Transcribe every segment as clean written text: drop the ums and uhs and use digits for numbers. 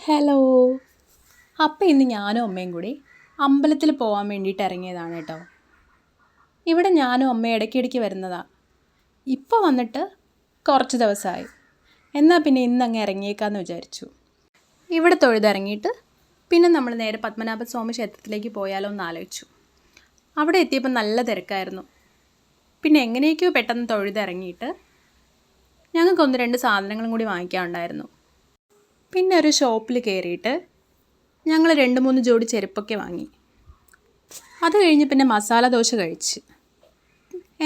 Hello. അപ്പം ഇന്ന് ഞാനും അമ്മയും കൂടി അമ്പലത്തിൽ പോകാൻ വേണ്ടിയിട്ട് ഇറങ്ങിയതാണ് കേട്ടോ. ഇവിടെ ഞാനും അമ്മയും ഇടയ്ക്കിടയ്ക്ക് വരുന്നതാണ്. ഇപ്പോൾ വന്നിട്ട് കുറച്ച് ദിവസമായി. എന്നാൽ പിന്നെ ഇന്നങ്ങ് ഇറങ്ങിയേക്കാമെന്ന് വിചാരിച്ചു. ഇവിടെ തൊഴുതിറങ്ങിയിട്ട് പിന്നെ നമ്മൾ നേരെ പത്മനാഭസ്വാമി ക്ഷേത്രത്തിലേക്ക് പോയാലോ എന്ന് ആലോചിച്ചു. അവിടെ എത്തിയപ്പോൾ നല്ല തിരക്കായിരുന്നു. പിന്നെ എങ്ങനെയൊക്കെയോ പെട്ടെന്ന് തൊഴുതിറങ്ങിയിട്ട് ഞങ്ങൾക്ക് 1-2 സാധനങ്ങളും കൂടി വാങ്ങിക്കാനുണ്ടായിരുന്നു. പിന്നെ ഒരു ഷോപ്പിൽ കയറിയിട്ട് ഞങ്ങൾ 2-3 ജോഡി ചെരുപ്പൊക്കെ വാങ്ങി. അത് കഴിഞ്ഞ് പിന്നെ മസാല ദോശ കഴിച്ച്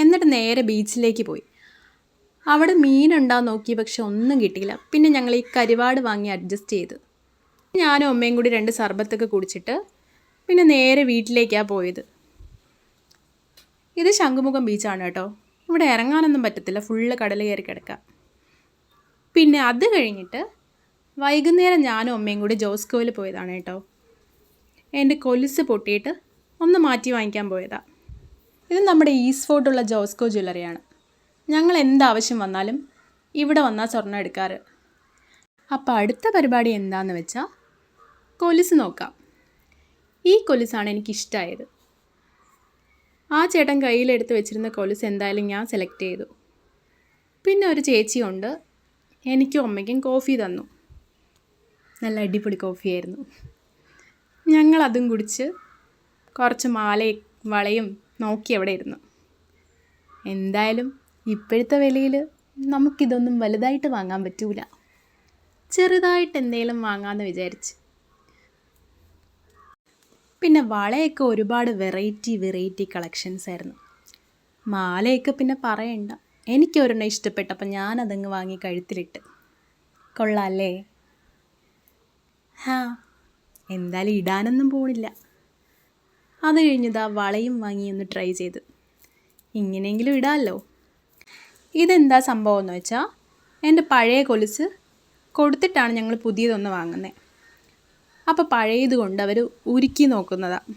എന്നിട്ട് നേരെ ബീച്ചിലേക്ക് പോയി. അവിടെ മീനുണ്ടാകാൻ നോക്കി, പക്ഷെ ഒന്നും കിട്ടിയില്ല. പിന്നെ ഞങ്ങൾ ഈ കരിവാട് വാങ്ങി അഡ്ജസ്റ്റ് ചെയ്ത് ഞാനും അമ്മയും കൂടി 2 സർബത്തൊക്കെ കുടിച്ചിട്ട് പിന്നെ നേരെ വീട്ടിലേക്കാണ് പോയത്. ഇത് ശംഖുമുഖം ബീച്ചാണ് കേട്ടോ. ഇവിടെ ഇറങ്ങാനൊന്നും പറ്റത്തില്ല, ഫുള്ള് കടൽ കയറി കിടക്കാം. പിന്നെ അത് കഴിഞ്ഞിട്ട് വൈകുന്നേരം ഞാനും അമ്മയും കൂടി ജോസ്കോയിൽ പോയതാണ് കേട്ടോ. എൻ്റെ കൊലുസ് പൊട്ടിയിട്ട് ഒന്ന് മാറ്റി വാങ്ങിക്കാൻ പോയതാണ്. ഇത് നമ്മുടെ ഈസ്റ്റ് ഫോർട്ടുള്ള ജോസ്കോ ജ്വല്ലറിയാണ്. ഞങ്ങൾ എന്താവശ്യം വന്നാലും ഇവിടെ വന്നാൽ സ്വർണ്ണം എടുക്കാറ്. അപ്പോൾ അടുത്ത പരിപാടി എന്താണെന്ന് വെച്ചാൽ കൊലുസ് നോക്കാം. ഈ കൊലുസാണ് എനിക്കിഷ്ടമായത്. ആ ചേട്ടൻ കയ്യിലെടുത്ത് വെച്ചിരുന്ന കൊലുസ് എന്തായാലും ഞാൻ സെലക്ട് ചെയ്തു. പിന്നെ ഒരു ചേച്ചിയുണ്ട്, എനിക്കും അമ്മയ്ക്കും കോഫി തന്നു. നല്ല അടിപൊളി കോഫിയായിരുന്നു. ഞങ്ങളതും കുടിച്ച് കുറച്ച് മാലയും വളയും നോക്കി അവിടെ ഇരുന്നു. എന്തായാലും ഇപ്പോഴത്തെ വിലയിൽ നമുക്കിതൊന്നും വലുതായിട്ട് വാങ്ങാൻ പറ്റൂല. ചെറുതായിട്ട് എന്തെങ്കിലും വാങ്ങാമെന്ന് വിചാരിച്ച്. പിന്നെ വളയൊക്കെ ഒരുപാട് വെറൈറ്റി കളക്ഷൻസ് ആയിരുന്നു. മാലയൊക്കെ പിന്നെ പറയണ്ട, എനിക്കൊരെണ്ണം ഇഷ്ടപ്പെട്ടപ്പോൾ ഞാനതങ്ങ് വാങ്ങി കഴുത്തിലിട്ട്. കൊള്ളാമല്ലേ? എന്തായാലും ഇടാനൊന്നും പോണില്ല. അത് കഴിഞ്ഞതാ വളയും വാങ്ങി ഒന്ന് ട്രൈ ചെയ്ത്. ഇങ്ങനെയെങ്കിലും ഇടാമല്ലോ. ഇതെന്താ സംഭവം എന്ന് വെച്ചാൽ എൻ്റെ പഴയ കൊലുസ് കൊടുത്തിട്ടാണ് ഞങ്ങൾ പുതിയതൊന്ന് വാങ്ങുന്നത്. അപ്പോൾ പഴയത് കൊണ്ട് അവർ ഉരുക്കി നോക്കുന്നതാണ്.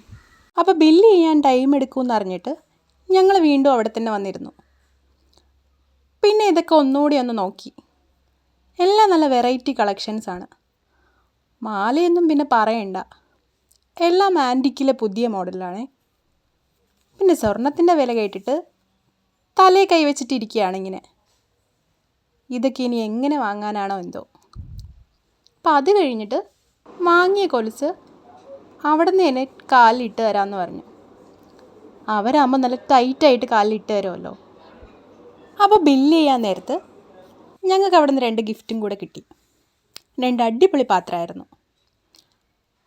അപ്പോൾ ബില്ല് ചെയ്യാൻ ടൈം എടുക്കുമെന്ന് അറിഞ്ഞിട്ട് ഞങ്ങൾ വീണ്ടും അവിടെ തന്നെ വന്നിരുന്നു. പിന്നെ ഇതൊക്കെ ഒന്നുകൂടി ഒന്ന് നോക്കി. എല്ലാം നല്ല വെറൈറ്റി കളക്ഷൻസാണ്. മാലയൊന്നും പിന്നെ പറയണ്ട, എല്ലാം ആൻറ്റിക്കിലെ പുതിയ മോഡലാണ്. പിന്നെ സ്വർണത്തിൻ്റെ വില കേട്ടിട്ട് തലേ കൈവച്ചിട്ടിരിക്കുകയാണ് ഇങ്ങനെ. ഇതൊക്കെ ഇനി എങ്ങനെ വാങ്ങാനാണോ എന്തോ. അപ്പം അത് കഴിഞ്ഞിട്ട് വാങ്ങിയ കൊലുസ് അവിടെ നിന്ന് തന്നെ കാലിലിട്ട് തരാമെന്ന് പറഞ്ഞു. അവരാകുമ്പോൾ നല്ല ടൈറ്റായിട്ട് കാലിലിട്ട് തരുമല്ലോ. അപ്പോൾ ബില്ല് ചെയ്യാൻ നേരത്ത് ഞങ്ങൾക്ക് അവിടെ നിന്ന് 2 ഗിഫ്റ്റും കൂടെ കിട്ടി. 2 അടിപൊളി പാത്രമായിരുന്നു.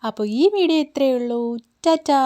അപ്പോൾ ഈ വീഡിയോ ഇത്രയേ ഉള്ളൂ. ടാറ്റാ.